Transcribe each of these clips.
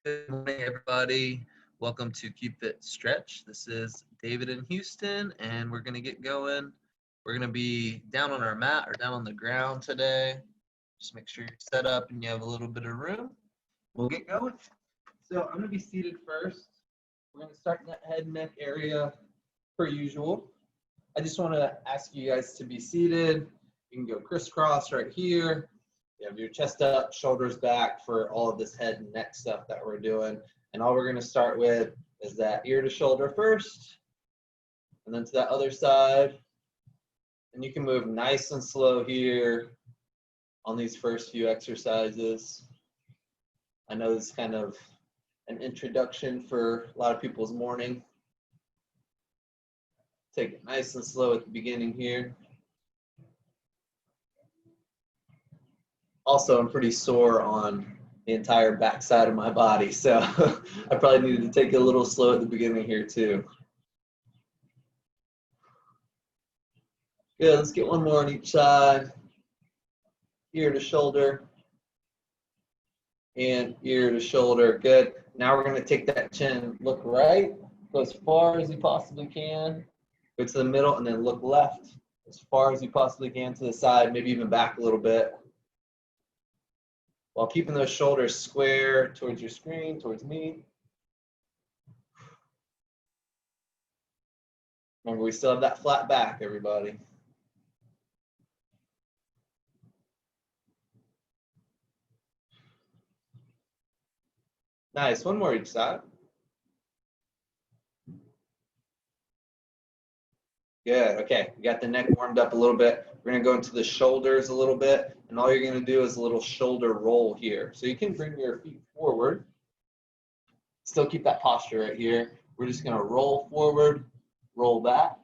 Good morning, everybody. Welcome to CubeFit Stretch. This is David in Houston, and we're going to get going. We're going to be down on our mat or down on the ground today. Just make sure you're set up and you have a little bit of room. We'll get going. So I'm going to be seated first. We're going to start in that head and neck area per usual. I just want to ask you guys to be seated. You can go crisscross right here. You have your chest up, shoulders back for all of this head and neck stuff that we're doing. And all we're going to start with is that ear to shoulder first, and then to that other side. And you can move nice and slow here on these first few exercises. I know this is kind of an introduction for a lot of people's morning. Take it nice and slow at the beginning here. Also, I'm pretty sore on the entire back side of my body, so I probably needed to take it a little slow at the beginning here too. Good, let's get one more on each side. Ear to shoulder and ear to shoulder. Good. Now we're going to take that chin, look right, go as far as you possibly can, go to the middle, and then look left as far as you possibly can to the side, maybe even back a little bit, while keeping those shoulders square towards your screen, towards me. Remember, we still have that flat back, everybody. Nice, one more each side. Good, okay, we got the neck warmed up a little bit. We're gonna go into the shoulders a little bit, and all you're gonna do is a little shoulder roll here. So you can bring your feet forward, still keep that posture right here. We're just gonna roll forward, roll back,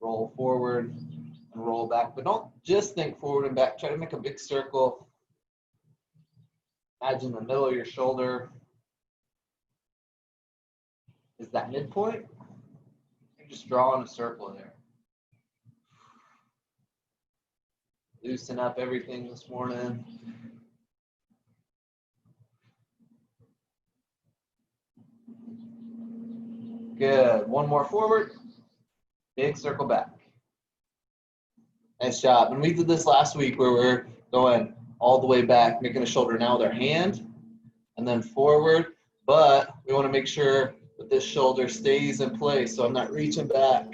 roll forward, and roll back. But don't just think forward and back, try to make a big circle. Imagine the middle of your shoulder is that midpoint. Just drawing a circle there. Loosen up everything this morning. Good. One more forward. Big circle back. Nice job. And we did this last week where we're going all the way back, making a shoulder now with our hand, and then forward. But we want to make sure that this shoulder stays in place, so I'm not reaching back,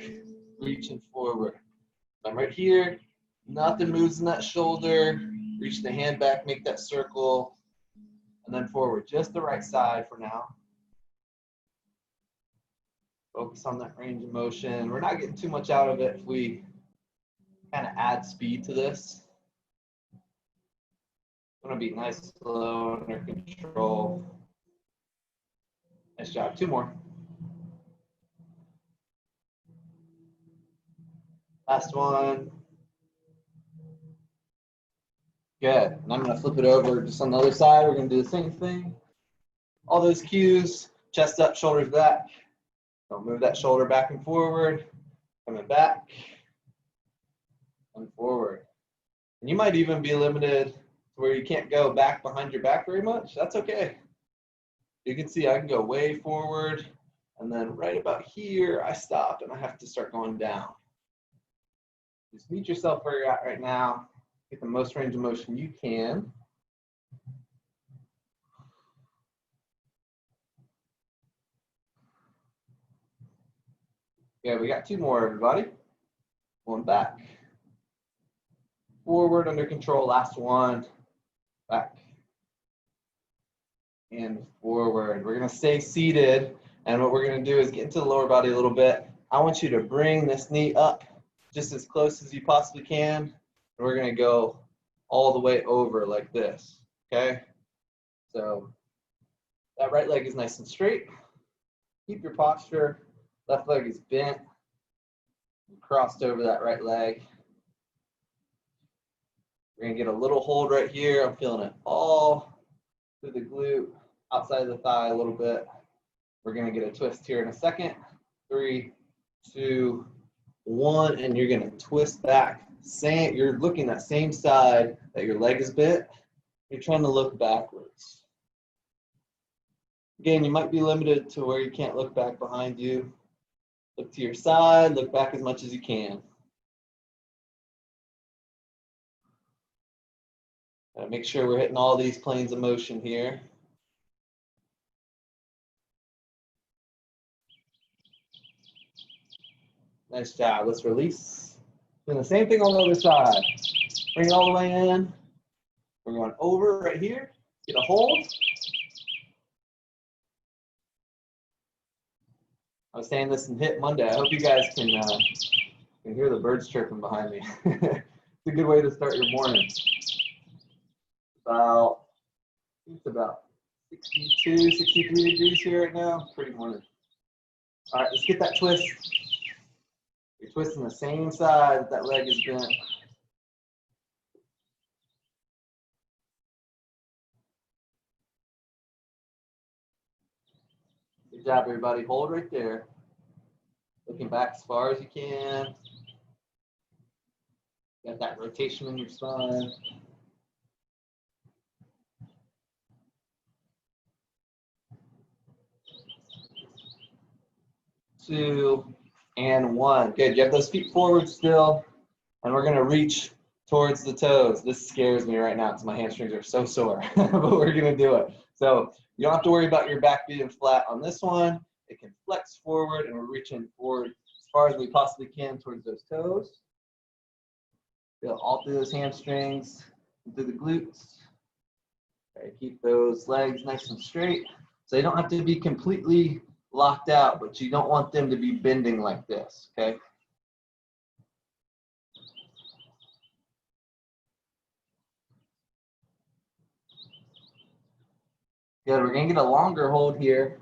reaching forward. I'm right here, nothing moves in that shoulder. Reach the hand back, make that circle, and then forward. Just the right side for now. Focus on that range of motion. We're not getting too much out of it if we kind of add speed to this. I'm gonna be nice, slow, under control. Nice job. Two more. Last one. Good. And I'm going to flip it over just on the other side. We're going to do the same thing. All those cues, chest up, shoulders back. Don't move that shoulder back and forward. Coming back and forward. And you might even be limited to where you can't go back behind your back very much. That's okay. You can see I can go way forward, and then right about here, I stop and I have to start going down. Just meet yourself where you're at right now. Get the most range of motion you can. Yeah, we got two more, everybody. One back. Forward, under control, last one. Back. And forward. We're going to stay seated, and what we're going to do is get into the lower body a little bit. I want you to bring this knee up just as close as you possibly can, and we're going to go all the way over like this, okay? So that right leg is nice and straight. Keep your posture. Left leg is bent. Crossed over that right leg. We're going to get a little hold right here. I'm feeling it all through the glute, outside of the thigh a little bit. We're going to get a twist here in a second. 3, 2, 1, and you're going to twist back. You're looking that same side that your leg is bent. You're trying to look backwards. Again, you might be limited to where you can't look back behind you. Look to your side, look back as much as you can. Make sure we're hitting all these planes of motion here. Nice job. Let's release. Doing the same thing on the other side. Bring it all the way in. We're going over right here. Get a hold. I was saying this in HIT Monday. I hope you guys can hear the birds chirping behind me. It's a good way to start your morning. It's about 62, 63 degrees here right now. Pretty morning. All right, let's get that twist. You're twisting the same side that leg is bent. Good job, everybody. Hold right there. Looking back as far as you can. Got that rotation in your spine. 2, and 1. Good. You have those feet forward still, and we're going to reach towards the toes. This scares me right now because my hamstrings are so sore, but we're going to do it. So you don't have to worry about your back being flat on this one. It can flex forward, and we're reaching forward as far as we possibly can towards those toes. Feel all through those hamstrings, through the glutes. Okay, keep those legs nice and straight. So they don't have to be completely locked out, but you don't want them to be bending like this, okay? Good, we're gonna get a longer hold here.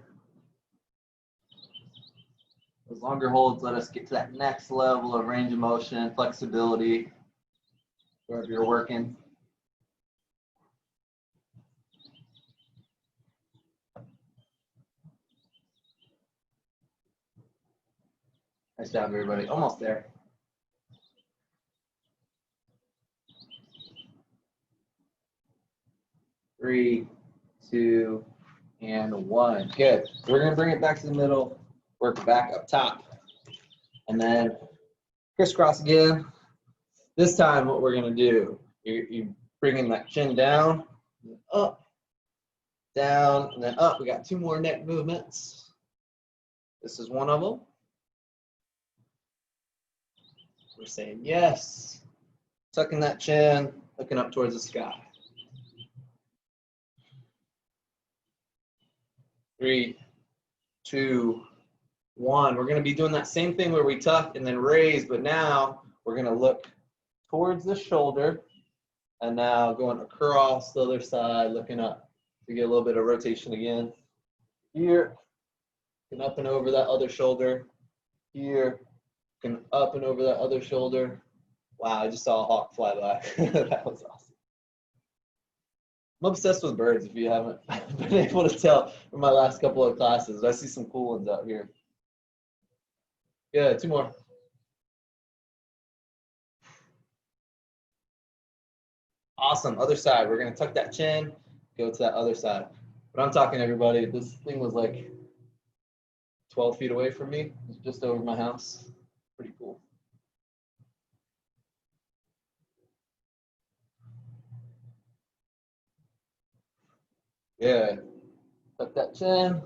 Those longer holds let us get to that next level of range of motion, flexibility, wherever you're working. Nice job, everybody. Almost there. 3, 2, and 1. Good. So we're going to bring it back to the middle, work back up top, and then crisscross again. This time what we're going to do, you bringing that chin down, up, down, and then up. We got 2 more neck movements. This is one of them. We're saying yes, tucking that chin, looking up towards the sky. 3, 2, 1. We're going to be doing that same thing where we tuck and then raise, but now we're going to look towards the shoulder and now going across the other side, looking up to get a little bit of rotation again. Here, and up and over that other shoulder. Here, and up and over that other shoulder. Wow, I just saw a hawk fly by. That was awesome. I'm obsessed with birds, if you haven't been able to tell from my last couple of classes. I see some cool ones out here. Good, 2 more. Awesome, other side. We're gonna tuck that chin, go to that other side. But I'm talking, everybody, this thing was like 12 feet away from me. It's just over my house. Pretty cool. Good. Tuck that chin,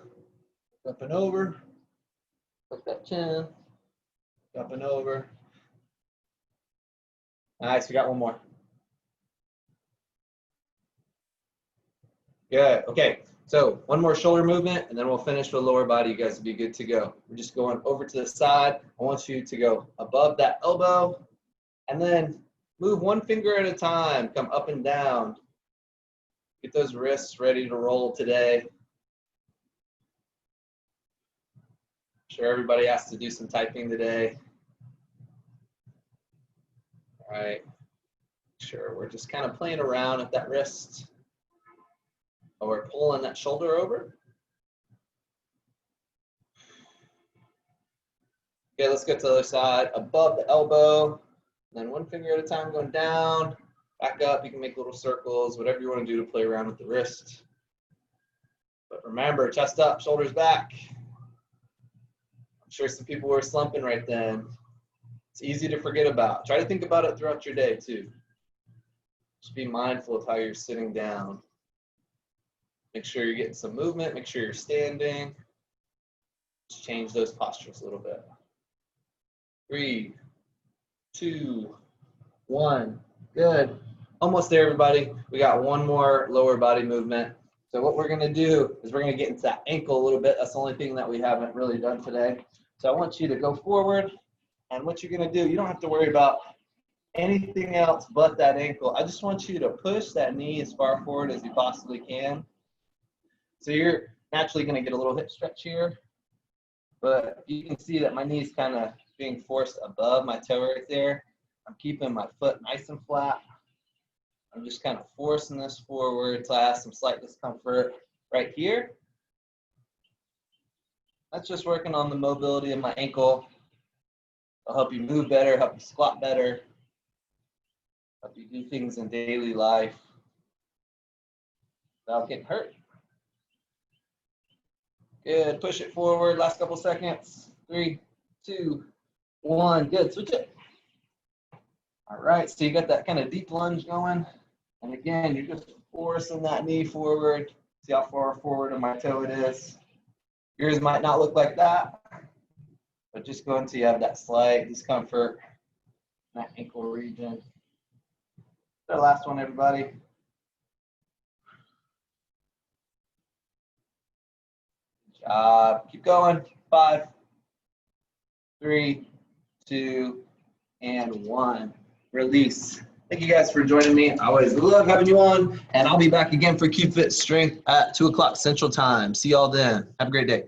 up and over. Tuck that chin, up and over. Nice, we got 1 more. Good, okay. So 1 more shoulder movement, and then we'll finish with lower body. You guys will be good to go. We're just going over to the side. I want you to go above that elbow, and then move 1 finger at a time. Come up and down. Get those wrists ready to roll today. I'm sure everybody has to do some typing today. All right. Sure, we're just kind of playing around at that wrist. Oh, we're pulling that shoulder over. Okay, let's get to the other side. Above the elbow, and then 1 finger at a time going down, back up. You can make little circles, whatever you want to do to play around with the wrist. But remember, chest up, shoulders back. I'm sure some people were slumping right then. It's easy to forget about. Try to think about it throughout your day too. Just be mindful of how you're sitting down. Make sure you're getting some movement. Make sure you're standing. Just change those postures a little bit. 3, 2, 1. Good. Almost there, everybody. We got one more lower body movement. So what we're going to do is we're going to get into that ankle a little bit. That's the only thing that we haven't really done today. So I want you to go forward. And what you're going to do, you don't have to worry about anything else but that ankle. I just want you to push that knee as far forward as you possibly can. So you're naturally going to get a little hip stretch here. But you can see that my knee is kind of being forced above my toe right there. I'm keeping my foot nice and flat. I'm just kind of forcing this forward until I have some slight discomfort right here. That's just working on the mobility of my ankle. It'll help you move better, help you squat better, help you do things in daily life without getting hurt. Good, push it forward, last couple seconds. 3, 2, 1, good, switch it. All right, so you got that kind of deep lunge going. And again, you're just forcing that knee forward. See how far forward of my toe it is. Yours might not look like that, but just go until you have that slight discomfort in that ankle region. The last one, everybody. Good job. Keep going. 5, 3, 2, and 1. Release. Thank you guys for joining me. I always love having you on, and I'll be back again for CubeFit Strength at 2 o'clock Central Time. See y'all then. Have a great day.